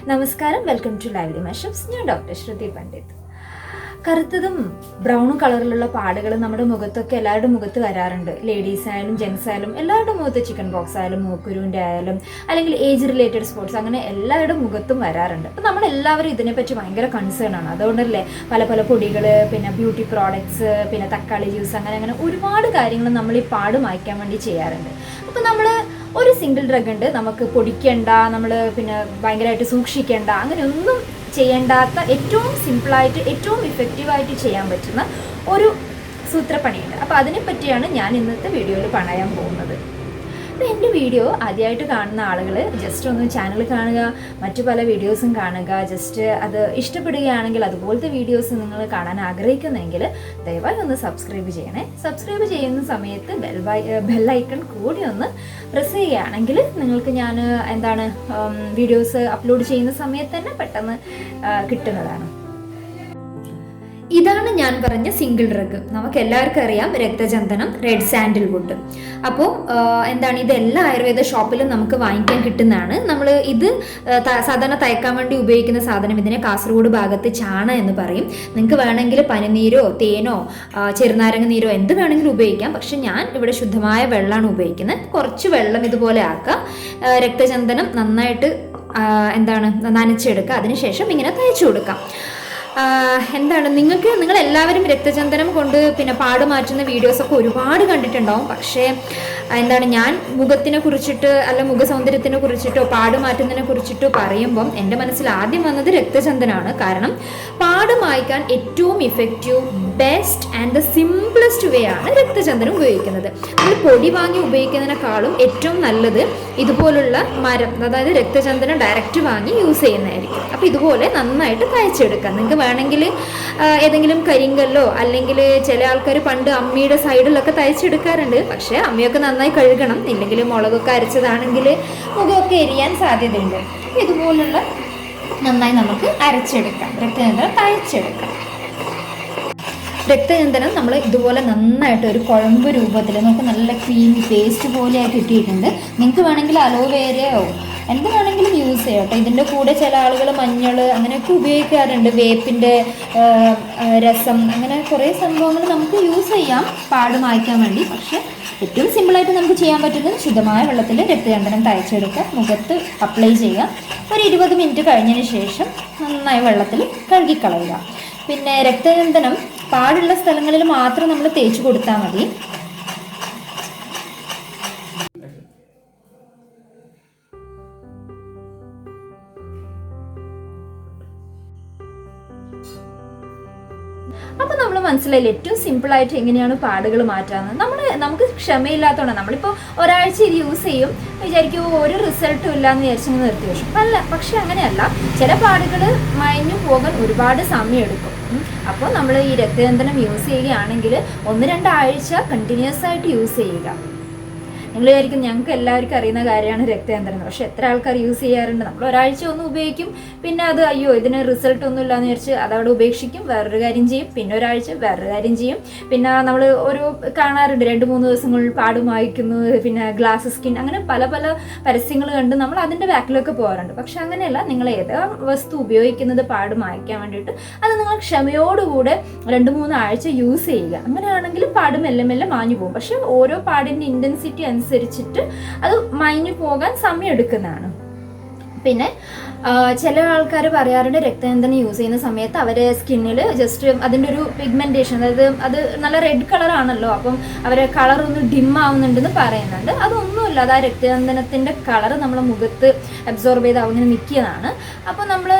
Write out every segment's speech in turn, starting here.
നമസ്കാരം, welcome to lively മഷപ്സ്. ഞാൻ doctor ശ്രുതി പണ്ഡിറ്റ്. കറുത്തതും ബ്രൗണും കളറിലുള്ള പാടുകൾ നമ്മുടെ മുഖത്തൊക്കെ എല്ലാവരുടെ മുഖത്ത് വരാറുണ്ട്. ലേഡീസ് ആയാലും ജെൻസ് ആയാലും എല്ലാവരുടെ മുഖത്ത് ചിക്കൻ ബോക്സ് ആയാലും മൂക്കുരുവിൻ്റെ ആയാലും അല്ലെങ്കിൽ ഏജ് റിലേറ്റഡ് സ്പോർട്സ് അങ്ങനെ എല്ലാവരുടെ മുഖത്തും വരാറുണ്ട്. അപ്പോൾ നമ്മളെല്ലാവരും ഇതിനെപ്പറ്റി ഭയങ്കര കൺസേൺ ആണ്. അതുകൊണ്ടല്ലേ പല പല പൊടികൾ, പിന്നെ ബ്യൂട്ടി പ്രോഡക്ട്സ്, പിന്നെ തക്കാളി ജ്യൂസ്, അങ്ങനെ ഒരുപാട് കാര്യങ്ങൾ നമ്മൾ ഈ പാട് മായ്ക്കാൻ വേണ്ടി ചെയ്യാറുണ്ട്. അപ്പോൾ നമ്മൾ ഒരു സിംഗിൾ ഡ്രഗ് ഉണ്ട്, നമുക്ക് പൊടിക്കേണ്ട, നമ്മൾ പിന്നെ ഭയങ്കരമായിട്ട് സൂക്ഷിക്കേണ്ട, അങ്ങനെയൊന്നും ചെയ്യേണ്ടാത്ത ഏറ്റവും സിമ്പിളായിട്ട് ഏറ്റവും ഇഫക്റ്റീവായിട്ട് ചെയ്യാൻ പറ്റുന്ന ഒരു സൂത്രപ്പണിയുണ്ട്. അപ്പോൾ അതിനെപ്പറ്റിയാണ് ഞാൻ ഇന്നത്തെ വീഡിയോയിൽ പറയാൻ പോകുന്നത്. അപ്പോൾ എൻ്റെ വീഡിയോ ആദ്യമായിട്ട് കാണുന്ന ആളുകൾ ജസ്റ്റ് ഒന്ന് ചാനൽ കാണുക, മറ്റു പല വീഡിയോസും കാണുക. ജസ്റ്റ് അത് ഇഷ്ടപ്പെടുകയാണെങ്കിൽ, അതുപോലത്തെ വീഡിയോസ് നിങ്ങൾ കാണാൻ ആഗ്രഹിക്കുന്നെങ്കിൽ ദയവായി ഒന്ന് സബ്സ്ക്രൈബ് ചെയ്യണേ. സബ്സ്ക്രൈബ് ചെയ്യുന്ന സമയത്ത് ബെല്ലൈക്കൺ കൂടി ഒന്ന് പ്രസ് ചെയ്യുകയാണെങ്കിൽ നിങ്ങൾക്ക് ഞാൻ വീഡിയോസ് അപ്ലോഡ് ചെയ്യുന്ന സമയത്ത് തന്നെ പെട്ടെന്ന് കിട്ടുന്നതാണ്. ഇതാണ് ഞാൻ പറഞ്ഞ സിംഗിൾ ഡ്രഗ്. നമുക്ക് എല്ലാവർക്കും അറിയാം, രക്തചന്ദനം, റെഡ് സാൻഡിൽവുഡ്. അപ്പോൾ ഇതെല്ലാ ആയുർവേദ ഷോപ്പിലും നമുക്ക് വാങ്ങിക്കാൻ കിട്ടുന്നതാണ്. നമ്മൾ ഇത് സാധാരണ തയ്ക്കാൻ വേണ്ടി ഉപയോഗിക്കുന്ന സാധനം, ഇതിനെ കാസർഗോഡ് ഭാഗത്ത് ചാണ എന്ന് പറയും. നിങ്ങൾക്ക് വേണമെങ്കിൽ പനിനീരോ തേനോ ചെറുനാരങ്ങ നീരോ എന്ത് വേണമെങ്കിലും ഉപയോഗിക്കാം. പക്ഷെ ഞാൻ ഇവിടെ ശുദ്ധമായ വെള്ളമാണ് ഉപയോഗിക്കുന്നത്. കുറച്ച് വെള്ളം ഇതുപോലെ ആക്കുക, രക്തചന്ദനം നന്നായിട്ട് നനച്ചെടുക്കുക, അതിനുശേഷം ഇങ്ങനെ തയ്ച്ചു കൊടുക്കാം. നിങ്ങളെല്ലാവരും രക്തചന്ദനം കൊണ്ട് പിന്നെ പാട് മാറ്റുന്ന വീഡിയോസൊക്കെ ഒരുപാട് കണ്ടിട്ടുണ്ടാവും. പക്ഷേ ഞാൻ മുഖത്തിനെ കുറിച്ചിട്ട് അല്ല മുഖ സൗന്ദര്യത്തിനെ കുറിച്ചിട്ടോ പാട് മാറ്റുന്നതിനെ കുറിച്ചിട്ടോ പറയുമ്പം എൻ്റെ മനസ്സിൽ ആദ്യം വന്നത് രക്തചന്ദനമാണ്. കാരണം പാട് മായ്ക്കാൻ ഏറ്റവും effective, best and the simplest way ആണ് രക്തചന്ദനം ഉപയോഗിക്കുന്നത്. നമ്മൾ പൊടി വാങ്ങി ഉപയോഗിക്കുന്നതിനേക്കാളും ഏറ്റവും നല്ലത് ഇതുപോലുള്ള മരം, അതായത് രക്തചന്ദനം ഡയറക്റ്റ് വാങ്ങി യൂസ് ചെയ്യുന്നതായിരിക്കും. അപ്പോൾ ഇതുപോലെ നന്നായിട്ട് തയ്ച്ചെടുക്കാം. നിങ്ങൾക്ക് വേണമെങ്കിൽ ഏതെങ്കിലും കരിങ്കല്ലോ, അല്ലെങ്കിൽ ചില ആൾക്കാർ പണ്ട് അമ്മിയുടെ സൈഡിലൊക്കെ തയ്ച്ചെടുക്കാറുണ്ട്. പക്ഷേ അമ്മിയൊക്കെ നന്നായി കഴുകണം, ഇല്ലെങ്കിൽ മുളകൊക്കെ അരച്ചതാണെങ്കിൽ മുഖമൊക്കെ എരിയാൻ സാധ്യതയുണ്ട്. ഇതുപോലുള്ള നന്നായി നമുക്ക് അരച്ചെടുക്കാം, രക്തചന്ദനം തയ്ച്ചെടുക്കാം. രക്തചന്ദനം നമ്മൾ ഇതുപോലെ നന്നായിട്ട് ഒരു കുഴമ്പ് രൂപത്തിൽ നമുക്ക് നല്ല ക്രീമി പേസ്റ്റ് പോലെയായി കിട്ടിയിട്ടുണ്ട്. നിങ്ങൾക്ക് വേണമെങ്കിൽ അലോവേരയോ എന്ത് വേണമെങ്കിലും യൂസ് ചെയ്യാം കേട്ടോ. ഇതിൻ്റെ കൂടെ ചില ആളുകൾ മഞ്ഞൾ അങ്ങനെയൊക്കെ ഉപയോഗിക്കാറുണ്ട്, വേപ്പിൻ്റെ രസം, അങ്ങനെ കുറേ സംഭവങ്ങൾ നമുക്ക് യൂസ് ചെയ്യാം പാട് മായ്ക്കാൻ വേണ്ടി. പക്ഷേ ഏറ്റവും സിമ്പിളായിട്ട് നമുക്ക് ചെയ്യാൻ പറ്റുന്നത് ശുദ്ധമായ വെള്ളത്തിൽ രക്തചന്ദനം തയ്ച്ചെടുക്കുക, മുഖത്ത് അപ്ലൈ ചെയ്യുക, ഒരു 20 മിനിറ്റ് കഴിഞ്ഞതിന് ശേഷം നന്നായി വെള്ളത്തിൽ കഴുകിക്കളയുക. പിന്നെ രക്തചന്ദനം പാടുള്ള സ്ഥലങ്ങളിൽ മാത്രം നമ്മൾ തേച്ച് കൊടുത്താൽ മതി. അപ്പോൾ നമ്മൾ മനസ്സിലായില്ല ഏറ്റവും സിമ്പിളായിട്ട് എങ്ങനെയാണ് പാടുകൾ മാറ്റാമെന്ന്. നമുക്ക് ക്ഷമയില്ലാത്തതുകൊണ്ടാണ് നമ്മളിപ്പോൾ ഒരാഴ്ച ഇത് യൂസ് ചെയ്യും, വിചാരിക്കും ഒരു റിസൾട്ടും ഇല്ലയെന്ന് വിചാരിച്ചെങ്കിൽ നിർത്തി വെച്ചു. പക്ഷെ അങ്ങനെയല്ല, ചില പാടുകൾ മാഞ്ഞു പോകാൻ ഒരുപാട് സമയം എടുക്കും. അപ്പോൾ നമ്മൾ ഈ രക്തചന്ദനം യൂസ് ചെയ്യുകയാണെങ്കിൽ 1-2 ആഴ്ച കണ്ടിന്യൂസ് ആയിട്ട് യൂസ് ചെയ്യുക. നിങ്ങൾ വിചാരിക്കും ഞങ്ങൾക്ക് എല്ലാവർക്കും അറിയുന്ന കാര്യമാണ് രക്തചന്ദനം, പക്ഷെ എത്ര ആൾക്കാർ യൂസ് ചെയ്യാറുണ്ട്? നമ്മൾ ഒരാഴ്ച ഒന്ന് ഉപയോഗിക്കും, പിന്നെ അത് ഇതിന് റിസൾട്ട് ഒന്നും ഇല്ലാന്ന് വിചാരിച്ച് അതവിടെ ഉപേക്ഷിക്കും, വേറൊരു കാര്യം ചെയ്യും, പിന്നെ ഒരാഴ്ച വേറൊരു കാര്യം ചെയ്യും. പിന്നെ നമ്മൾ കാണാറുണ്ട് 2-3 ദിവസങ്ങളിൽ പാട് മായ്ക്കുന്നു, പിന്നെ ഗ്ലാസ് സ്കിൻ, അങ്ങനെ പല പല പരസ്യങ്ങൾ കണ്ട് നമ്മൾ അതിൻ്റെ ബാക്കിലൊക്കെ പോകാറുണ്ട്. പക്ഷെ അങ്ങനെയല്ല, നിങ്ങൾ ഏതാ വസ്തു ഉപയോഗിക്കുന്നത് പാട് മായ്ക്കാൻ വേണ്ടിയിട്ട് അത് നിങ്ങൾ ക്ഷമയോടുകൂടെ 2-3 ആഴ്ച യൂസ് ചെയ്യുക. അങ്ങനെയാണെങ്കിൽ പാട് മെല്ലെ മെല്ലെ മാഞ്ഞു പോകും. പക്ഷെ ഓരോ പാടിൻ്റെ ഇൻറ്റൻസിറ്റി അനുസരിച്ചിട്ട് അത് മാഞ്ഞു പോകാൻ സമയം എടുക്കുന്നതാണ്. പിന്നെ ചില ആൾക്കാർ പറയാറുണ്ട് രക്തചന്ദനം യൂസ് ചെയ്യുന്ന സമയത്ത് അവരെ സ്കിന്നിൽ ജസ്റ്റ് അതിൻ്റെ ഒരു പിഗ്മെൻറ്റേഷൻ, അതായത് അത് നല്ല റെഡ് കളറാണല്ലോ, അപ്പം അവരെ കളർ ഒന്ന് ഡിം ആവുന്നുണ്ടെന്ന് പറയുന്നുണ്ട്. അതൊന്നുമില്ല, അത് ആ രക്തചന്ദനത്തിൻ്റെ കളർ നമ്മളെ മുഖത്ത് അബ്സോർബ് ചെയ്ത് അങ്ങനെ നിൽക്കുന്നതാണ്. അപ്പോൾ നമ്മൾ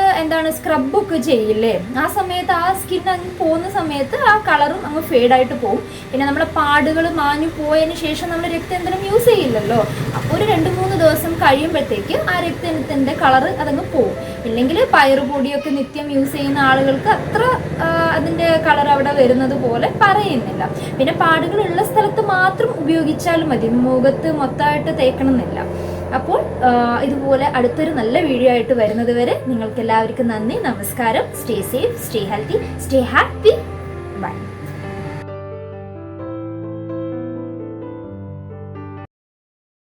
സ്ക്രബൊക്കെ ചെയ്യില്ലേ, ആ സമയത്ത് ആ സ്കിൻ അങ്ങ് പോകുന്ന സമയത്ത് ആ കളറും അങ്ങ് ഫെയ്ഡായിട്ട് പോകും. പിന്നെ നമ്മളെ പാടുകൾ മാഞ്ഞു പോയതിന് ശേഷം നമ്മൾ രക്തചന്ദനം യൂസ് ചെയ്യില്ലല്ലോ, അപ്പോൾ ഒരു 2-3 ദിവസം കഴിയുമ്പോഴത്തേക്ക് ആ രക്തചന്ദനത്തിൻ്റെ കളറ് അതങ്ങ് പോകും. ഇല്ലെങ്കിൽ പയറുപൊടിയൊക്കെ നിത്യം യൂസ് ചെയ്യുന്ന ആളുകൾക്ക് അത്ര അതിൻ്റെ കളർ അവിടെ വരുന്നത് പോലെ പറയുന്നില്ല. പിന്നെ പാടുകളുള്ള സ്ഥലത്ത് മാത്രം ഉപയോഗിച്ചാലും മതി, മുഖത്ത് മൊത്തമായിട്ട് തേക്കണമെന്നില്ല. അപ്പോൾ ഇതുപോലെ അടുത്തൊരു നല്ല വീഡിയോ ആയിട്ട് വരുന്നത് വരെ നിങ്ങൾക്ക് എല്ലാവർക്കും നന്ദി, നമസ്കാരം. Stay safe, stay healthy, stay happy.